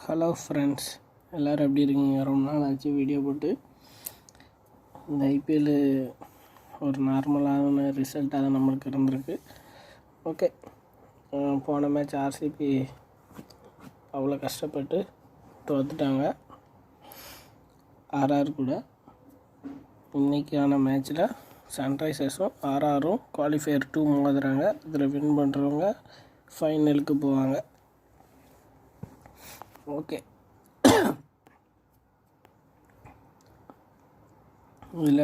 Hello friends, எல்லோரும் எப்படி இருக்கீங்க? ரொம்ப நாள் ஆச்சு வீடியோ போட்டு. இந்த ஐபிஎல் ஒரு நார்மலான ரிசல்ட்டாக தான் நம்மளுக்கு இருந்திருக்கு. ஓகே, போன மேட்ச் ஆர்சிபி அவ்வளோ கஷ்டப்பட்டு தோற்றுட்டாங்க ஆர்ஆர் கூட. இன்றைக்கான மேட்ச்சில் சன்ரைசர்ஸும் ஆர்ஆரும் குவாலிஃபயர் 2 மோதுறாங்க. இதில் வின் பண்ணுறவங்க ஃபைனலுக்கு போவாங்க. ஓகே, இதில்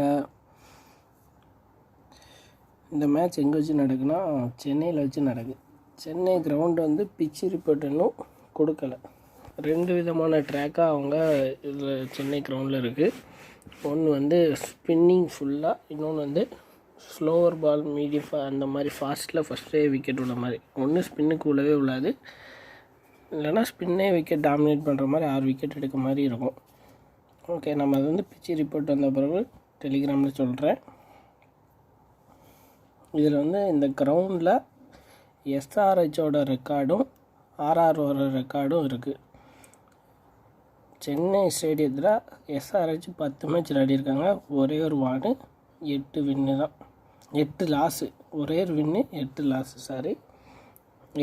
இந்த மேட்ச் எங்கே வச்சு நடக்குன்னா சென்னையில் வச்சு நடக்குது. சென்னை கிரவுண்டு வந்து பிச்சு ரிப்போர்ட் இன்னும் கொடுக்கலை. 2 விதமான ட்ராக்காக அவங்க இதில் சென்னை கிரவுண்டில் இருக்குது. ஒன்று வந்து ஸ்பின்னிங் ஃபுல்லாக, இன்னொன்று வந்து ஸ்லோவர் பால் மீடியம் அந்த மாதிரி ஃபாஸ்ட்டில் ஃபஸ்ட்டே விக்கெட் உள்ள மாதிரி. ஒன்று ஸ்பின்னுக்கு உள்ளவே உள்ளாது, இல்லைனா ஸ்பின்னே விக்கெட் டாமினேட் பண்ணுற மாதிரி 6 விக்கெட் எடுக்க மாதிரி இருக்கும். ஓகே, நம்ம அது வந்து பிச்சு ரிப்போர்ட் வந்த பிறகு டெலிகிராமில் சொல்கிறேன். இதில் வந்து இந்த கிரவுண்டில் எஸ்ஆர்ஹெச்சோட ரெக்கார்டும் ஆர்ஆரோட ரெக்கார்டும் இருக்குது. சென்னை ஸ்டேடியத்தில் எஸ்ஆர்ஹெச் 10 மேட்ச் விளையாடிருக்காங்க. ஒரே ஒரு வார்டு 8 வின்னு தான், 8 லாஸு. ஒரே ஒரு வின்னு 8 லாஸு. சாரி,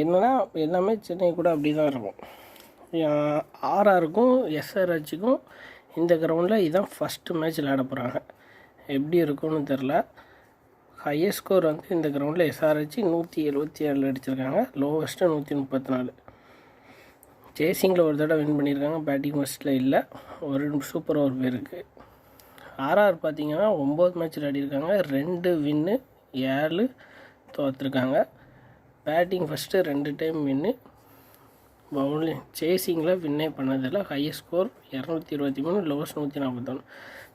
என்னென்னா எல்லாமே சென்னை கூட அப்படி தான் இருக்கும். ஆர்ஆருக்கும் எஸ்ஆர்ஹெச்சுக்கும் இந்த கிரவுண்டில் இதுதான் ஃபஸ்ட்டு மேட்ச் விளையாட போகிறாங்க. எப்படி இருக்கும்னு தெரில. ஹையஸ்ட் ஸ்கோர் வந்து இந்த கிரவுண்டில் எஸ்ஆர்ஹெச் 177 அடிச்சிருக்காங்க. லோவஸ்ட்டு 134. சேசிங்கில் ஒரு தடவை வின் பண்ணியிருக்காங்க, பேட்டிங் ஃபஸ்ட்டில் இல்லை. ஒரு சூப்பர் ஓவர் பேருக்கு. ஆர்ஆர் பார்த்திங்கன்னா 9 மேட்ச் விளையாடிருக்காங்க. 2 வின்னு 7 தோற்றுருக்காங்க. பேட்டிங் ஃபஸ்ட்டு 2 டைம் வின்னு, பவுலிங் சேசிங்கில் வின்னே பண்ணதில்லை. Highest score 223, lowest 141.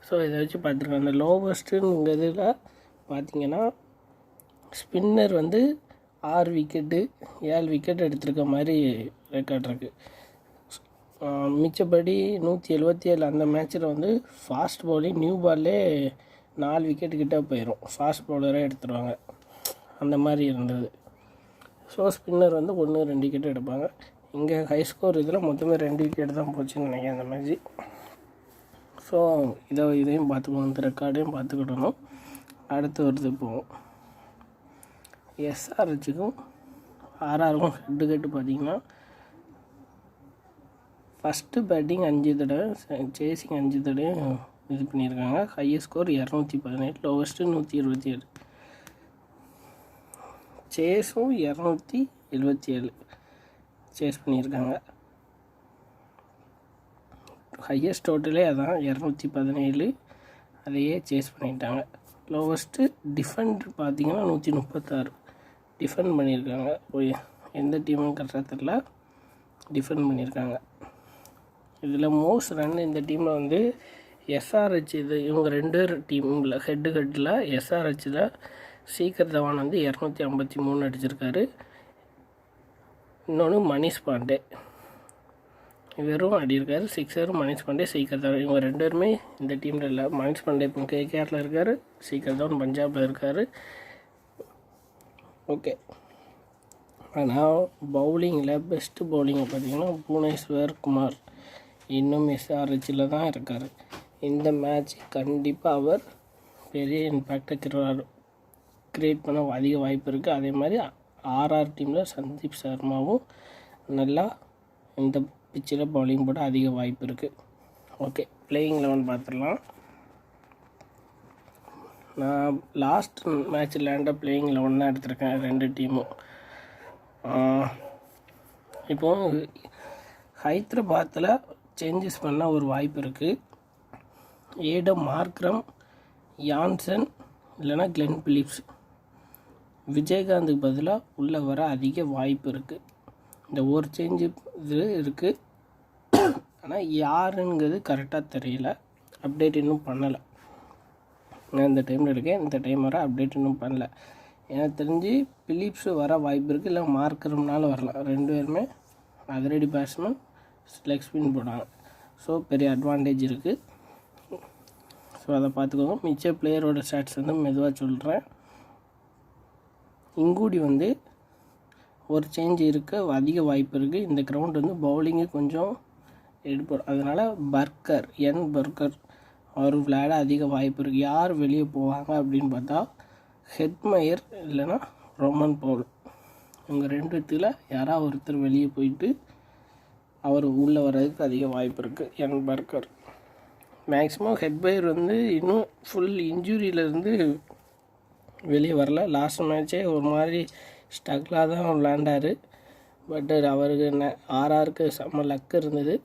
ஸோ இதை வச்சு பார்த்துருக்காங்க. அந்த லோவஸ்ட்டுங்கிற இதில் பார்த்திங்கன்னா ஸ்பின்னர் வந்து 6 விக்கெட்டு 7 விக்கெட் எடுத்திருக்க மாதிரி ரெக்கார்ட் இருக்குது. மிச்சப்படி 177 அந்த மேட்ச்சில் வந்து ஃபாஸ்ட் பவுலிங் நியூ பால்லே 4 விக்கெட்டு கிட்டே போயிடும். ஃபாஸ்ட் பவுலரே எடுத்துருவாங்க, அந்த மாதிரி இருந்தது. ஸோ ஸ்பின்னர் வந்து 1-2 விக்கெட் எடுப்பாங்க. இங்கே ஹை ஸ்கோர் இதில் மொத்தமே 2 விக்கெட் தான் போச்சுன்னு நினைக்கிறேன் அந்த மேட்ச்சு. ஸோ இதையும் பார்த்துக்கணும், இந்த ரெக்கார்டையும் பார்த்துக்கிடணும். அடுத்து வருது போவோம். எஸ்ஆர்ஹெச்சுக்கும் ஆர்ஆருக்கும் ஹெட்டு பார்த்திங்கன்னா ஃபஸ்ட்டு பேட்டிங் 5 தடவை, சேசிங் 5 தடவை இது பண்ணியிருக்காங்க. Highest score 217, lowest 127. சேஸும் 277 சேஸ் பண்ணியிருக்காங்க. ஹையஸ்ட் டோட்டலே அதான் 217, அதையே சேஸ் பண்ணிட்டாங்க. லோவஸ்ட்டு டிஃபெண்ட் பார்த்திங்கன்னா 136 டிஃபெண்ட் பண்ணியிருக்காங்க. எந்த டீமும் கரெக்டாக தெரில, டிஃபெண்ட் பண்ணியிருக்காங்க. இதில் மோஸ்ட் ரன் இந்த டீமில் வந்து எஸ்ஆர்ஹெச், இது இவங்க 2 டீமில் ஹெட்டில் எஸ்ஆர்ஹெச்சில் சீக்கர் தவான் வந்து 253 அடிச்சிருக்காரு. இன்னொன்று மணிஷ் பாண்டே இவரும் அடியிருக்காரு 6. மணிஷ் பாண்டே, சீக்கர் தவான் இவங்க 2 பேருமே இந்த டீமில் இல்லை. மணிஷ் பாண்டே இப்போ கேகேஆரில் இருக்கார், சீக்கர் தவான் பஞ்சாபில் இருக்கார். ஓகே, ஆனால் பவுலிங்கில் பெஸ்ட்டு பவுலிங்கை பார்த்திங்கன்னா புவனேஸ்வர் குமார் இன்னும் எஸ்ஆர்ஹெச்சில் தான் இருக்கார். இந்த மேட்ச் கண்டிப்பாக அவர் பெரிய இம்பேக்டை கிரியேட் பண்ண அதிக வாய்ப்பு இருக்குது. அதே மாதிரி ஆர்ஆர் டீமில் சந்தீப் சர்மாவும் நல்லா இந்த பிச்சில் பவுலிங் போட அதிக வாய்ப்பு இருக்குது. ஓகே, பிளேயிங் 11 பார்த்துடலாம். நான் லாஸ்ட் மேட்ச் விளையாண்ட பிளேயிங் 11 தான் எடுத்திருக்கேன் 2 டீமும். இப்போது ஹைதராபாத்தில் சேஞ்சஸ் பண்ண ஒரு வாய்ப்பு இருக்குது. ஏடம் மார்க்ரம், யான்சன் இல்லைனா கிளென் பிலிப்ஸ், விஜயகாந்துக்கு பதிலாக உள்ளே வர அதிக வாய்ப்பு இருக்குது. இந்த ஒரு சேஞ்சு இது இருக்குது, ஆனால் யாருங்கிறது கரெக்டாக தெரியல. அப்டேட் இன்னும் பண்ணலை. நான் இந்த டைமில் இருக்கேன், இந்த டைம் வர அப்டேட் இன்னும் பண்ணலை. எனக்கு தெரிஞ்சு பிலிப்ஸு வர வாய்ப்பு இருக்குது, இல்லை மார்க்கரம்னால வரலாம். 2 பேருமே அதிரடி பேட்ஸ்மேன், லெக் ஸ்பின் போடுறாங்க. ஸோ பெரிய அட்வான்டேஜ் இருக்குது. ஸோ அதை பார்த்துக்கோங்க. மிச்ச பிளேயரோட ஸ்டாட்ஸ் வந்து மெதுவாக சொல்கிறேன். இங்கூடி வந்து ஒரு சேஞ்ச் இருக்க அதிக வாய்ப்பு இருக்குது. இந்த கிரவுண்ட் வந்து பவுலிங்கு கொஞ்சம் எடுப்பார். அதனால் பர்கர் அவர் விளையாட அதிக வாய்ப்பு இருக்குது. யார் வெளியே போவாங்க அப்படின்னு பார்த்தா ஹெட்மயர் இல்லைன்னா ரோமன் பவுல். இவங்க ரெண்டுத்தில் யாராவது ஒருத்தர் வெளியே போயிட்டு அவர் உள்ளே வர்றதுக்கு அதிக வாய்ப்பு இருக்குது. பர்கர் மேக்ஸிமம் ஹெட்மயர் இன்னும் ஃபுல் இன்ஜுரியிலேருந்து வெளியே வரல. லாஸ்ட் மேட்ச்சே ஒரு மாதிரி ஸ்ட்ரகிளாக தான் விளையாண்டார். பட் அவருக்கு ஆர்ஆருக்கு செம்ம லக்கு இருந்தது.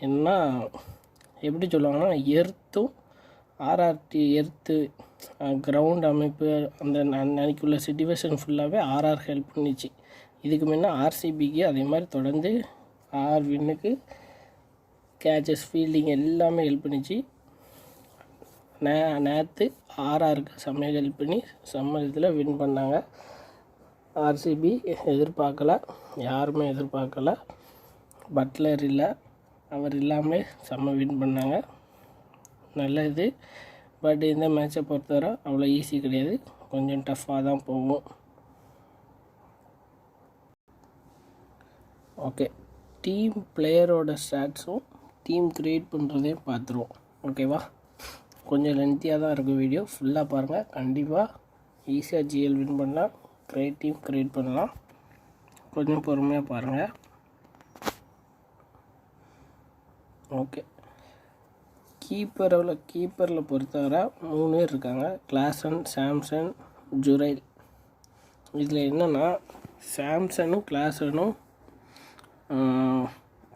ஏன்னா எப்படி சொல்லுவாங்கன்னா எர்த்தும் ஆர்ஆர்டி எர்த்து கிரவுண்ட் அமைப்பு அந்த அன்னைக்குள்ள சிச்சுவேஷன் ஃபுல்லாகவே ஆர்ஆர் ஹெல்ப் பண்ணிச்சு. இதுக்கு முன்னே ஆர்சிபிக்கு அதே மாதிரி தொடர்ந்து வின்னுக்கு கேச்சஸ் ஃபீல்டிங் எல்லாமே ஹெல்ப் பண்ணிச்சு. நேற்று ஆர்ஆருக்கு செம்மையாக ஹெல்ப் பண்ணி செம்ம இதில் வின் பண்ணாங்க. ஆர்சிபி யாருமே எதிர்பார்க்கல. பட்லர் இல்லை, அவர் இல்லாமலே செம்ம வின் பண்ணாங்க. நல்லது. பட் இந்த மேட்சை பொறுத்தவரை அவ்வளோ ஈஸி கிடையாது, கொஞ்சம் டஃப்பாக தான் போகும். ஓகே, டீம் பிளேயரோட ஸ்டாட்ஸும் டீம் க்ரியேட் பண்ணுறதையும் பார்த்துருவோம். ஓகேவா? கொஞ்சம் லென்த்தியாக தான் இருக்கும் வீடியோ, ஃபுல்லாக பாருங்கள். கண்டிப்பாக ஈஸியாக ஜிஎல் வின் பண்ணலாம், டீம் க்ரியேட் பண்ணலாம். கொஞ்சம் பொறுமையாக பாருங்கள். ஓகே, கீப்பரில் பொறுத்தவரை 3 பேர் இருக்காங்க. கிளாசன், சாம்சன், ஜுரைல். இதில் என்னென்னா சாம்சனும்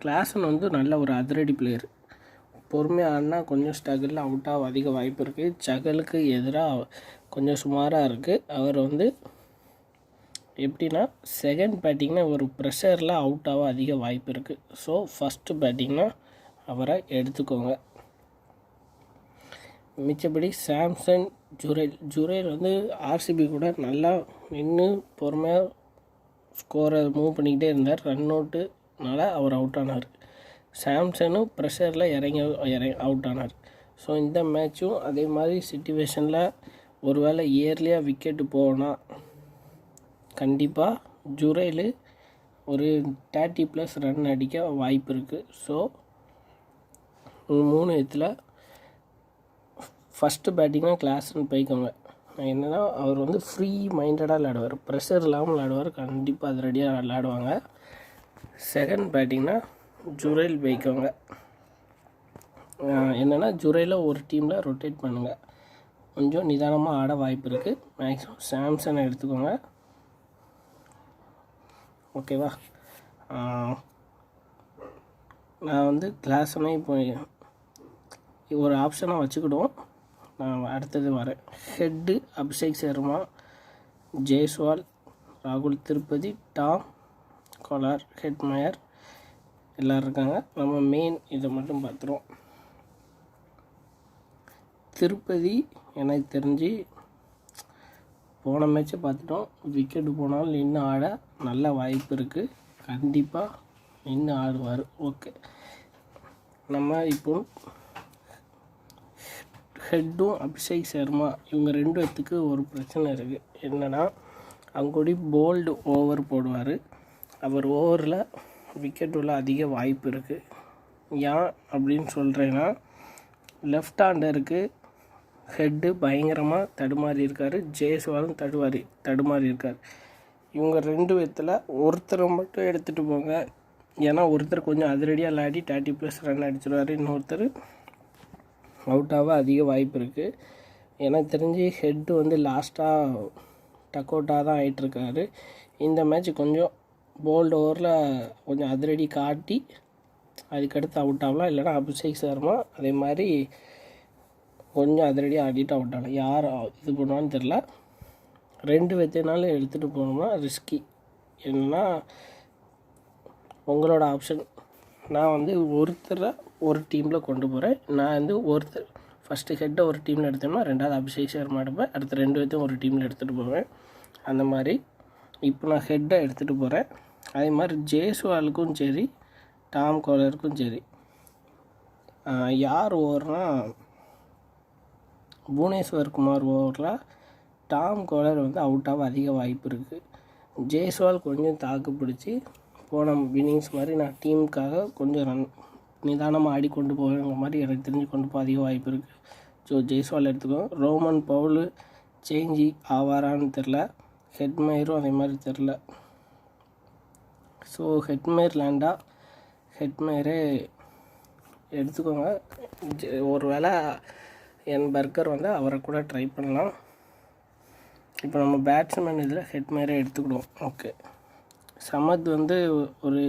கிளாசன் நல்ல ஒரு அதிரடி பிளேயர். பொறுமையாக ஆடினா கொஞ்சம் ஸ்ட்ரகிளில் அவுட் ஆக அதிக வாய்ப்பு இருக்குது. சகலுக்கு எதிராக கொஞ்சம் சுமாராக இருக்குது. அவர் எப்படின்னா செகண்ட் பேட்டிங்னா ஒரு ப்ரெஷரில் அவுட் ஆக அதிக வாய்ப்பு இருக்குது. ஸோ ஃபஸ்ட்டு பேட்டிங்னா அவரை எடுத்துக்கோங்க. மிச்சப்படி சாம்சன், ஜுரைல் ஆர்சிபி கூட நல்லா நின்று பொறுமையாக ஸ்கோரை மூவ் பண்ணிக்கிட்டே இருந்தார். ரன் அவுட்டுனால அவர் அவுட் ஆனார். சாம்சனும் ப்ரெஷரில் இறங்கி அவுட் ஆனார். ஸோ இந்த மேட்சும் அதே மாதிரி சிச்சுவேஷனில் ஒரு வேளை இயர்லியாக விக்கெட்டு போனால் கண்டிப்பாக ஜுரைல் ஒரு 30+ ரன் அடிக்க வாய்ப்பு இருக்குது. ஸோ 3 இடத்துல ஃபஸ்ட்டு பேட்டிங்காக கிளாஸ்ன்னு போய்க்கோங்க. என்னென்னா அவர் ஃப்ரீ மைண்டடாக விளையாடுவார், ப்ரெஷர் இல்லாமல் விளையாடுவார். கண்டிப்பாக அது ரெடியாக விளையாடுவாங்க. செகண்ட் பேட்டிங்னா ஜுரைல் போய்க்கோங்க. என்னென்னா ஜுரையில் ஒரு டீமில் ரொட்டேட் பண்ணுங்கள். கொஞ்சம் நிதானமாக ஆட வாய்ப்பு இருக்குது. மேக்ஸிமம் சாம்சனை எடுத்துக்கோங்க. ஓகேவா? நான் கிளாஸனை இப்போ ஒரு ஆப்ஷனாக வச்சுக்கிடுவோம். நான் அடுத்தது வரேன். ஹெட்டு அபிஷேக் சர்மா, ஜெய்ஸ்வால், ராகுல் திருப்பதி, டாம் கோலார், ஹெட்மயர் எல்லோரும் இருக்காங்க. நம்ம மெயின் இதை மட்டும் பார்த்துருவோம். திருப்பதி எனக்கு தெரிஞ்சு போன மேட்ச்சை பார்த்துட்டோம். விக்கெட்டு போனாலும் நின்று ஆட நல்ல வாய்ப்பு இருக்குது. கண்டிப்பாக நின்று ஆடுவார். ஓகே, நம்ம இப்போ ஹெட்டும் அபிஷேக் சர்மா இவங்க 2 பேர்த்துக்கு ஒரு பிரச்சனை இருக்குது. என்னென்னா அங்கூடி போல்டு ஓவர் போடுவார். அவர் ஓவரில் விக்கெட் உள்ள அதிக வாய்ப்பு இருக்குது. ஏன் அப்படின்னு சொல்கிறேன்னா லெஃப்ட் ஹேண்டருக்கு ஹெட்டு பயங்கரமாக தடுமாறி இருக்கார். ஜெய்ஸ்வாலும் தடுமாறி இருக்கார். இவங்க 2 பேர்த்தில் ஒருத்தரை மட்டும் எடுத்துகிட்டு போங்க. ஏன்னா ஒருத்தர் கொஞ்சம் அதிரடியாக விளையாடி 30+ ரன் அடிச்சிடுவார். இன்னொருத்தர் அவுட் ஆக அதிக வாய்ப்பு இருக்குது. எனக்கு தெரிஞ்சு ஹெட்டு லாஸ்ட்டாக டக் அவுட்டாக தான் ஆகிட்டுருக்காரு. இந்த மேட்ச் கொஞ்சம் போல்டு ஓவரில் கொஞ்சம் அதிரடி காட்டி அதுக்கடுத்து அவுட் ஆகலாம். இல்லைனா அபிஷேக் சர்மா அதே மாதிரி கொஞ்சம் அதிரடியாக ஆடிட்டு அவுட் ஆகலாம். யார் இது பண்ணுவான்னு தெரில. 2 பேர்த்தினாலும் எடுத்துகிட்டு போகணும்னா ரிஸ்கி. என்னென்னா உங்களோட ஆப்ஷன். நான் ஒருத்தரை ஒரு டீமில் கொண்டு போகிறேன். நான் ஒருத்தர் ஃபஸ்ட்டு ஹெட்டை ஒரு டீமில் எடுத்தோம்னா 2வது அபிஷேக் சர்மா எடுப்பேன். அடுத்த 2 பேர்த்தையும் ஒரு டீமில் எடுத்துகிட்டு போவேன். அந்த மாதிரி இப்போ நான் ஹெட்டை எடுத்துகிட்டு போகிறேன். அதே மாதிரி ஜெய்ஸ்வாலுக்கும் சரி, டாம் கோலருக்கும் சரி. யார் ஓவர்னால் புவனேஸ்வர் குமார் ஓவரில் டாம் கோலர் அவுட் ஆக அதிக வாய்ப்பு இருக்குது. ஜெய்ஸ்வால் கொஞ்சம் தாக்கு பிடிச்சி போன இன்னிங்ஸ் மாதிரி நான் டீமுக்காக கொஞ்சம் நிதானமாக ஆடி கொண்டு போவேங்கிற மாதிரி எனக்கு தெரிஞ்சு கொண்டு போக அதிக வாய்ப்பு இருக்குது. ஸோ ஜெய்ஸ்வால் எடுத்துக்கோ. ரோமன் பவுல் சேஞ்சி ஆவாரான்னு தெரில. ஹெட்மேயரும் அதே மாதிரி தெரில. ஸோ ஹெட்மேயர் லேண்டா, ஹெட்மேயரே எடுத்துக்கோங்க. ஒரு வேளை என் பர்கர் வந்து அவரை கூட ட்ரை பண்ணலாம். இப்போ நம்ம பேட்ஸ்மேன் இதில் ஹெட்மேயரே எடுத்துக்கிடுவோம். ஓகே, சமத் வந்து ஒரு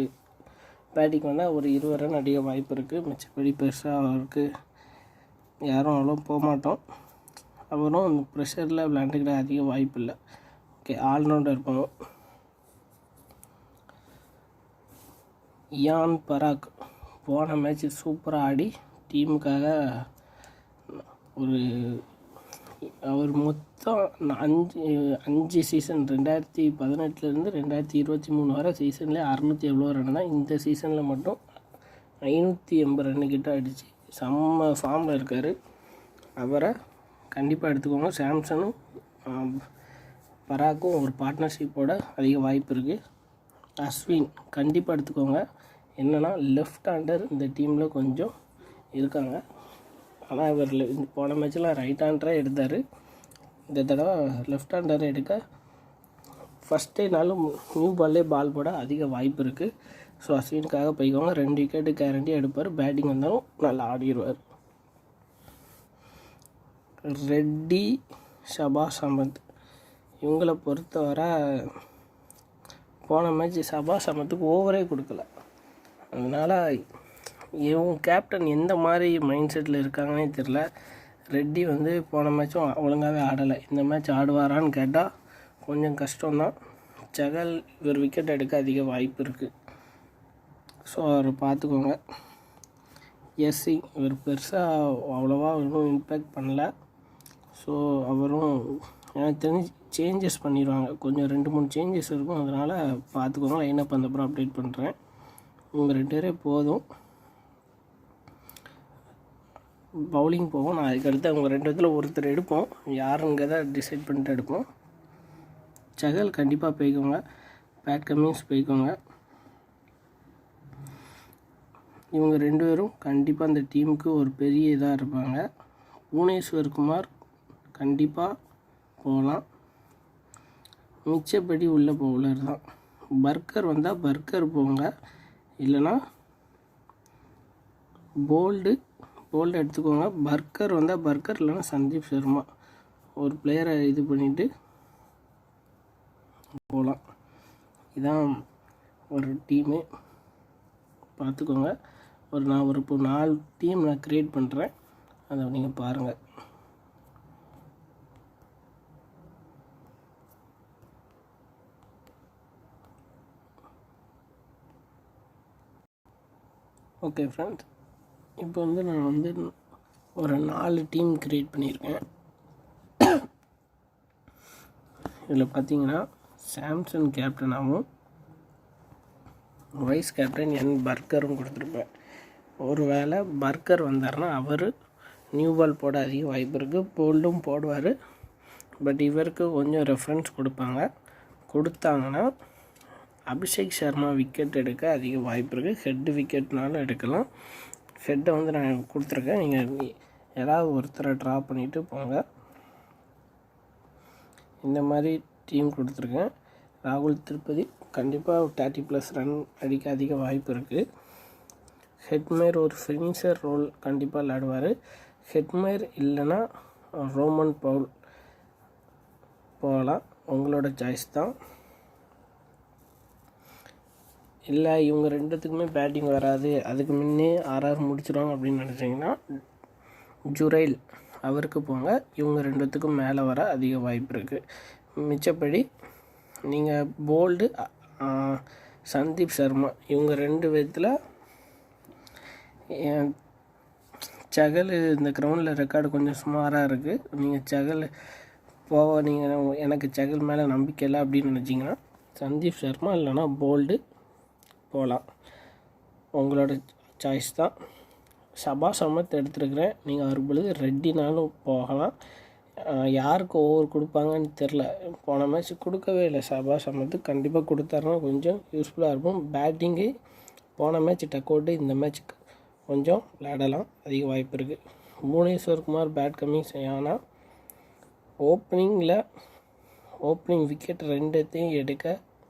பேட்டிங் வந்தால் ஒரு 20 ரன் அடிக்க வாய்ப்பு இருக்குது. மிச்சப்படி பெருசாக அவருக்கு யாரும் அவ்வளோ போக மாட்டோம். அவரும் அந்த ப்ரெஷரில் விளையாண்டுக்கிட்ட அதிக வாய்ப்பு இல்லை. ஓகே, ஆல்ரவுண்டர் இருப்பாங்க. இயான் பராக் போன மேட்ச் சூப்பராக ஆடி டீமுக்காக அவர் மொத்தம் 5 சீசன் 2018 2023 வரை சீசன்லேயே 600 எவ்வளோ ரன் தான். இந்த சீசனில் மட்டும் 580 ரன்னு கிட்ட அடித்து செம்ம ஃபார்மில் இருக்கார். அவரை கண்டிப்பாக எடுத்துக்கோங்க. சாம்சனும் பராக்கும் ஒரு பார்ட்னர்ஷிப்போட அதிக வாய்ப்பு இருக்குது. அஸ்வின் கண்டிப்பாக எடுத்துக்கோங்க. என்னென்னா லெஃப்ட் ஹேண்டர் இந்த டீமில் கொஞ்சம் இருக்காங்க. ஆனால் இவர் போன மேட்சில் ரைட் ஹேண்டரே எடுத்தார். இந்த தடவை லெஃப்ட் ஹேண்டரை எடுக்க ஃபஸ்ட்டே நாளும் நியூ பால்லே பால் போட அதிக வாய்ப்பு இருக்குது. ஸோ அஸ்வினுக்காக போய்க்கோங்க. 2 விக்கெட்டு கேரண்டியாக எடுப்பார். பேட்டிங் வந்தாலும் நல்லா ஆடிடுவார். ரெட்டி, ஷபாஸ் அஹமத் இவங்களை பொறுத்தவரை போன மேட்ச் ஷபாஸ் அஹமத்துக்கு ஓவரே கொடுக்கல. அதனால் இவங்க கேப்டன் எந்த மாதிரி மைண்ட் செட்டில் இருக்காங்கன்னே தெரில. ரெட்டி வந்து போன மேட்சும் ஒழுங்காகவே ஆடலை. இந்த மேட்ச் ஆடுவாரான்னு கேட்டால் கொஞ்சம் கஷ்டம்தான். சகல் இவர் விக்கெட் எடுக்க அதிக வாய்ப்பு இருக்குது. ஸோ அவர் பார்த்துக்கோங்க. எஸ்சி இவர் பெருசாக அவ்வளோவா இன்னும் இம்பேக்ட் பண்ணல. ஸோ அவரும் எனக்கு தெரிஞ்சு சேஞ்சஸ் பண்ணிடுவாங்க. கொஞ்சம் 2-3 சேஞ்சஸ் இருக்கும். அதனால் பார்த்துக்கோங்க. லைனப் அந்தப்புறம் அப்டேட் பண்ணுறேன். இவங்க 2 பேரே போதும். பவுலிங் போவோம். நான் அதுக்கடுத்து அவங்க 2 இடத்துல ஒருத்தர் எடுப்போம். யாருங்கிறத டிசைட் பண்ணிட்டு எடுப்போம். சகல் கண்டிப்பாக போய்க்கோங்க. பேட் கம்மின்ஸ் போய்க்கோங்க. இவங்க 2 பேரும் கண்டிப்பாக அந்த டீமுக்கு ஒரு பெரிய இதாக இருப்பாங்க. புவனேஸ்வர் குமார் கண்டிப்பாக போகலாம். மிச்சப்படி உள்ள பவுலர் தான். பர்கர் வந்தால் பர்கர் போங்க. இல்லைனா போல்டு எடுத்துக்கோங்க. பர்கர் வந்தால் பர்கர், இல்லைனா சந்தீப் சர்மா ஒரு பிளேயரை இது பண்ணிவிட்டு போகலாம். இதான் ஒரு டீமு. பார்த்துக்கோங்க. நான் இப்போ 4 டீம் நான் க்ரியேட் பண்ணுறேன். அதை நீங்கள் பாருங்கள். ஓகே ஃப்ரெண்ட்ஸ், இப்போ வந்து நான் வந்து ஒரு 4 டீம் க்ரியேட் பண்ணியிருக்கேன். இதில் பார்த்தீங்கன்னா சாம்சன் கேப்டனாகவும் வைஸ் கேப்டன் என் பர்கரும் கொடுத்துருப்பேன். ஒரு வேளை பர்கர் வந்தார்னா அவர் நியூ பால் போட அதிக வாய்ப்பு இருக்குது. போல்டும் போடுவார். பட் இவருக்கு கொஞ்சம் ரெஃபரன்ஸ் கொடுத்தாங்கன்னா அபிஷேக் சர்மா விக்கெட் எடுக்க அதிக வாய்ப்பு இருக்குது. ஹெட்டு விக்கெட்னாலும் எடுக்கலாம். ஹெட்டை வந்து நான் கொடுத்துருக்கேன். நீங்கள் ஏதாவது ஒருத்தரை ட்ரா பண்ணிவிட்டு போங்க. இந்த மாதிரி டீம் கொடுத்துருக்கேன். ராகுல் திருப்பதி கண்டிப்பாக 30+ ரன் அடிக்க அதிக வாய்ப்பு இருக்குது. ஹெட்மேர் ஒரு ஃபினிஷர் ரோல் கண்டிப்பாக விளையாடுவார். ஹெட்மேர் இல்லைன்னா ரோமன் பவுல் போகலாம். உங்களோட சாய்ஸ் தான். இல்லை இவங்க 2த்துக்குமே பேட்டிங் வராது, அதுக்கு முன்னே RR முடிச்சிடுவாங்க அப்படின்னு நினச்சிங்கன்னா ஜுரைல் அவருக்கு போங்க. இவங்க 2த்துக்கும் மேலே வர அதிக வாய்ப்பு இருக்குது. மிச்சப்படி நீங்கள் போல்டு, சந்தீப் சர்மா இவங்க 2 விதத்தில் சகல் இந்த கிரவுண்டில் ரெக்கார்டு கொஞ்சம் சுமாராக இருக்குது. நீங்கள் சகல் எனக்கு சகல் மேலே நம்பிக்கை இல்லை அப்படின்னு நினச்சிங்கன்னா சந்தீப் சர்மா இல்லைனா போல்டு போகலாம். உங்களோட சாய்ஸ் தான். ஷபாஸ் அஹமத் எடுத்துருக்கிறேன். நீங்கள் அவர் பொழுது ரெட்டினாலும் போகலாம். யாருக்கு ஓவர் கொடுப்பாங்கன்னு தெரில. போன மேட்ச் கொடுக்கவே இல்லை. ஷபாஸ் அஹ்மது கண்டிப்பாக கொடுத்தாருன்னா கொஞ்சம் யூஸ்ஃபுல்லாக இருக்கும். பேட்டிங்கு போன மேட்ச் டக் அவுட்டு, இந்த மேட்ச்சுக்கு கொஞ்சம் விளையாடலாம், அதிக வாய்ப்பு இருக்குது. புவனேஸ்வர் குமார் பேட் கம்மிங் ஆனால் ஓப்பனிங் விக்கெட் 2த்தையும் எடுக்க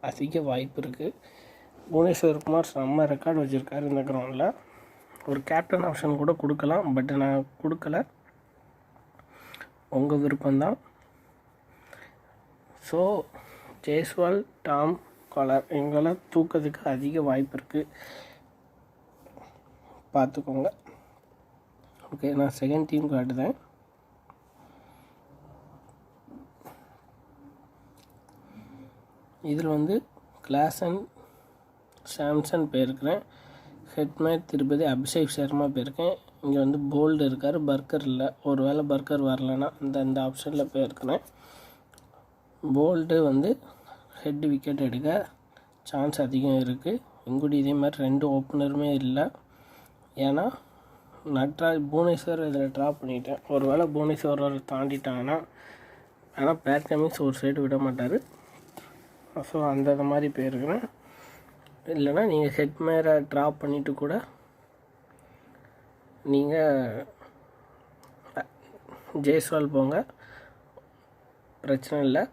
அதிக வாய்ப்பு இருக்குது. புவனேஸ்வர் குமார் செம்ம ரெக்கார்டு வச்சுருக்காரு இந்த கிரவுண்டில். ஒரு கேப்டன் ஆப்ஷன் கூட கொடுக்கலாம், பட் நான் கொடுக்கல, உங்கள் விருப்பம்தான். ஸோ ஜெய்ஸ்வால், டாம் காலர் இவங்கெல்லாம் தூக்கிறதுக்கு அதிக வாய்ப்பு இருக்குது, பார்த்துக்கோங்க. ஓகே, நான் செகண்ட் டீம் காட்டுதேன். இதில் கிளாசன் சாம்சன் போயிருக்கிறேன். ஹெட்மேட் திருப்பதி அபிஷேக் சர்மா போயிருக்கேன். இங்கே போல்டு இருக்கார், பர்கர் இல்லை. ஒரு வேளை பர்கர் வரலன்னா அந்த ஆப்ஷனில் போயிருக்கிறேன். போல்டு ஹெட் விக்கெட் எடுக்க சான்ஸ் அதிகம் இருக்குது. இங்குடி இதே மாதிரி 2 ஓப்பனருமே இல்லை. ஏன்னா புவனேஸ்வர் இதில் ட்ராப் பண்ணிட்டேன். ஒரு வேளை புவனேஸ்வர் தாண்டிட்டாங்கன்னா ஆனால் பேட் கமிங்ஸ் ஒரு சைடு விட மாட்டார். ஸோ அந்த மாதிரி போயிருக்கிறேன். இல்லைனா நீங்கள் ஹெட் மேரை ட்ராப் பண்ணிவிட்டு கூட நீங்கள் ஜெய்ஸ்வால் போங்க, பிரச்சனை இல்லை.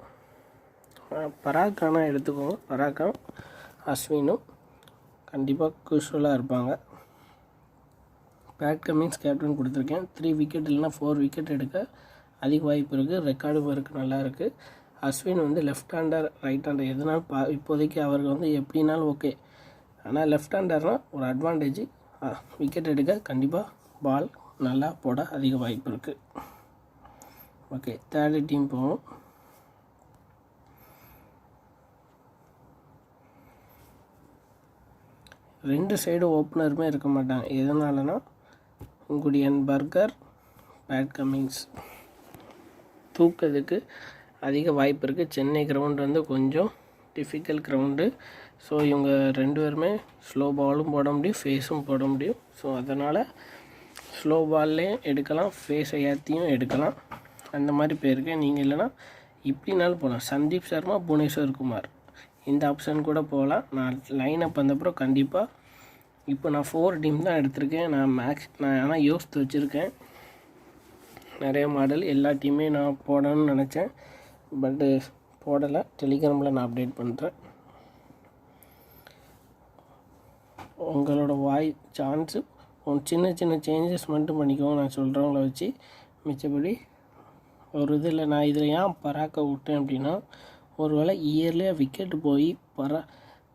பராக்கானா எடுத்துக்கோங்க. பராக்கும் அஸ்வினும் கண்டிப்பாக க்ரூஷியலாக இருப்பாங்க. பேட் கமிங்ஸ் கேப்டன் கொடுத்துருக்கேன். 3 விக்கெட் இல்லைனா 4 விக்கெட் எடுக்க அதிக வாய்ப்பு இருக்குது. ரெக்கார்டும் இருக்குது, நல்லா இருக்குது. Ashwin left hander, right hander எதுனாலும் இப்போதைக்கு அவருக்கு எப்படினாலும் ஓகே. ஆனால் லெஃப்ட் ஹேண்டர்னால் ஒரு அட்வான்டேஜ், விக்கெட் எடுக்க கண்டிப்பாக பால் நல்லா போட அதிக வாய்ப்பு இருக்குது. ஓகே, தேர்டு டீம் போவோம். ரெண்டு சைடு ஓப்பனருமே இருக்க மாட்டாங்க. எதனாலனா குடியன் பர்கர், பேட் கமிங்ஸ் தூக்கிறதுக்கு அதிக வாய்ப்பு இருக்குது. சென்னை கிரவுண்டு கொஞ்சம் டிஃபிகல்ட் கிரவுண்டு. ஸோ இவங்க 2 பேருமே ஸ்லோ பாலும் போட முடியும், ஃபேஸும் போட முடியும். ஸோ அதனால் ஸ்லோ பால்லையும் எடுக்கலாம், ஃபேஸை ஏற்றியும் எடுக்கலாம். அந்த மாதிரி போயிருக்கேன். நீங்கள் இல்லைனா இப்படினாலும் போகலாம். சந்தீப் சர்மா, புவனேஸ்வர் குமார் இந்த ஆப்ஷன் கூட போகலாம். நான் லைனப் வந்தப்புறம் கண்டிப்பாக இப்போ நான் 4 டீம் தான் எடுத்திருக்கேன். நான் ஆனால் யோசித்து வச்சுருக்கேன் நிறைய மாடல். எல்லா டீமே நான் போடணும்னு நினச்சேன், பட்டு போடலை. டெலிகிராமில் நான் அப்டேட் பண்ணுறேன். உங்களோட சான்ஸு சின்ன சேஞ்சஸ் மட்டும் பண்ணிக்கோங்க, நான் சொல்கிறவங்கள வச்சு. மிச்சபடி ஒரு இதில் நான் இதில் ஏன் பராக்கை விட்டேன் அப்படின்னா, ஒரு வேளை இயர்லியாக விக்கெட்டு போய்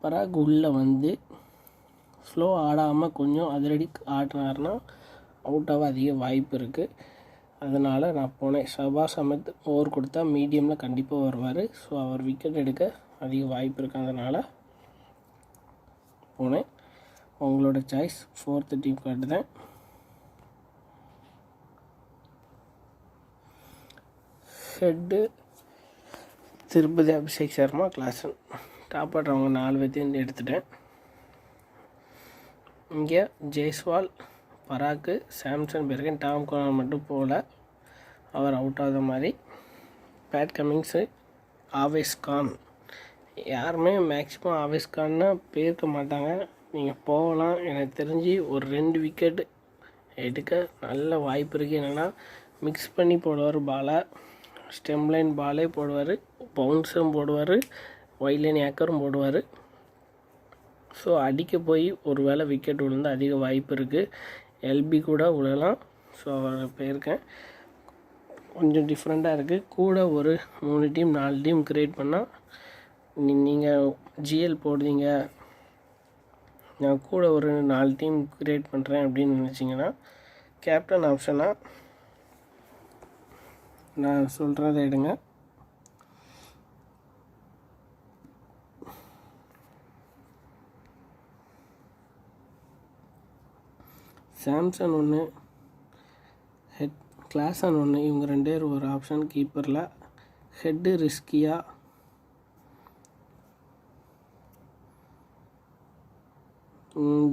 பராக் உள்ளே ஸ்லோ ஆடாமல் கொஞ்சம் அதிரடி ஆடினார்னா அவுட் ஆக அதிக வாய்ப்பு இருக்குது. அதனால் நான் போனேன். ஷபாஸ் அஹ்மத் ஓவர் கொடுத்தா மீடியமில் கண்டிப்பாக வருவார். ஸோ அவர் விக்கெட் எடுக்க அதிக வாய்ப்பு இருக்குது, அதனால் போனேன். உங்களோட சாய்ஸ். 4th டீம் காட்டுதேன். Head Tripathi Abhishek Sharma, Klaasen. Top ஆடுறவங்க 4 பேர்த்தையும் எடுத்துட்டேன். இங்கே ஜெய்ஸ்வால், பராக்கு, சாம்சன் போயிருக்கேன். டாம் காலர் மட்டும் போகல, அவர் அவுட் ஆகாத மாதிரி. Pat Cummins, Avesh Khan. யாருமே மேக்ஸிமம் ஆவேஸ் கான்னா போயிருக்க மாட்டாங்க. நீங்கள் போகலாம். எனக்கு தெரிஞ்சு ஒரு 2 விக்கெட் எடுக்க நல்ல வாய்ப்பு இருக்குது. என்னென்னா மிக்ஸ் பண்ணி போடுவார் பாலை. ஸ்டெம் லைன் பாலே போடுவார், பவுன்ஸும் போடுவார், ஒயிட் லைன் ஏக்கரும் போடுவார். ஸோ அடிக்க போய் ஒரு வேளை விக்கெட் விழுந்து அதிக வாய்ப்பு இருக்குது. எல்பி கூட விழலாம். ஸோ அவர் போயிருக்கேன். கொஞ்சம் டிஃப்ரெண்ட்டாக இருக்குது. கூட ஒரு 3 டீம் 4 டீம் க்ரியேட் பண்ணால், நீங்கள் ஜிஎல் போடுறீங்க, நான் கூட ஒரு 4 டீம் க்ரியேட் பண்ணுறேன் அப்படின்னு நினச்சிங்கன்னா, கேப்டன் ஆப்ஷனாக நான் சொல்கிறத எடுங்க. சாம்சன் 1, கிளாசன் 1, இவங்க 2 பேர் ஒரு ஆப்ஷன். கீப்பரில் ஹெட்டு ரிஸ்கியா,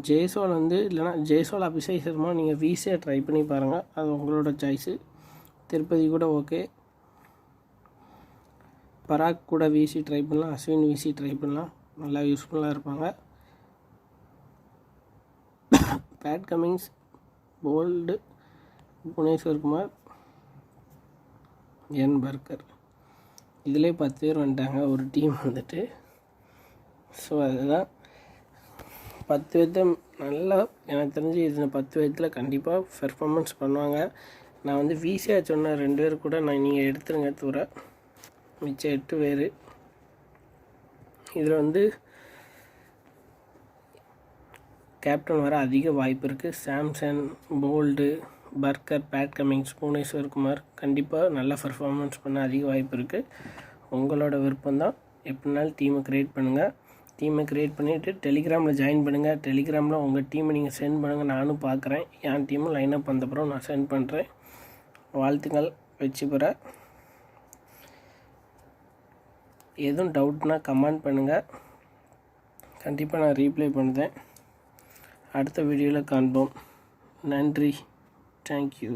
ஜெய்ஸ்வால் இல்லைனா ஜெய்ஸ்வால் அபிஷேக் சர்மா நீங்கள் வீஸே ட்ரை பண்ணி பாருங்கள், அது உங்களோட சாய்ஸு. திருப்பதி கூட ஓகே. பராக் கூட விசி ட்ரை பண்ணலாம், அஸ்வின் விசி ட்ரை பண்ணலாம், நல்லா யூஸ்ஃபுல்லாக இருப்பாங்க. Pat Cummins, Boult, Bhuvneshwar Kumar, என் பர்கர், இதிலே 10 பேர் வந்துட்டாங்க ஒரு டீம் வந்துட்டு. ஸோ அதுதான் 10 பேர்த்த நல்லா எனக்கு தெரிஞ்சு இதில் 10 பேர்த்தில் கண்டிப்பாக பெர்ஃபார்மன்ஸ் பண்ணுவாங்க. நான் வந்து வீசியாக சொன்ன 2 பேர் கூட நீங்கள் எடுத்துருங்க தூர, மிச்சம் 8 பேர். இதில் வந்து கேப்டன் வர அதிக வாய்ப்பு இருக்குது. Samson, Boult, Burger, Pat Cummins, Bhuvneshwar Kumar கண்டிப்பாக நல்லா பர்ஃபார்மன்ஸ் பண்ண அதிக வாய்ப்பு இருக்குது. உங்களோட விருப்பம்தான். எப்படினாலும் டீமை க்ரியேட் பண்ணுங்கள். டீமை க்ரியேட் பண்ணிவிட்டு டெலிகிராமில் ஜாயின் பண்ணுங்கள். டெலிகிராமில் உங்கள் டீமை நீங்கள் சென்ட் பண்ணுங்கள், நானும் பார்க்குறேன். என் டீமும் லைனப் வந்தப்புறம் நான் சென்ட் பண்ணுறேன். வாழ்த்துக்கள், வெற்றி பெற. எதுவும் டவுட்னால் கமெண்ட் பண்ணுங்கள், கண்டிப்பாக நான் ரீப்ளை பண்ணுறேன். அடுத்த வீடியோவில் காண்போம். நன்றி, தேங்க்யூ.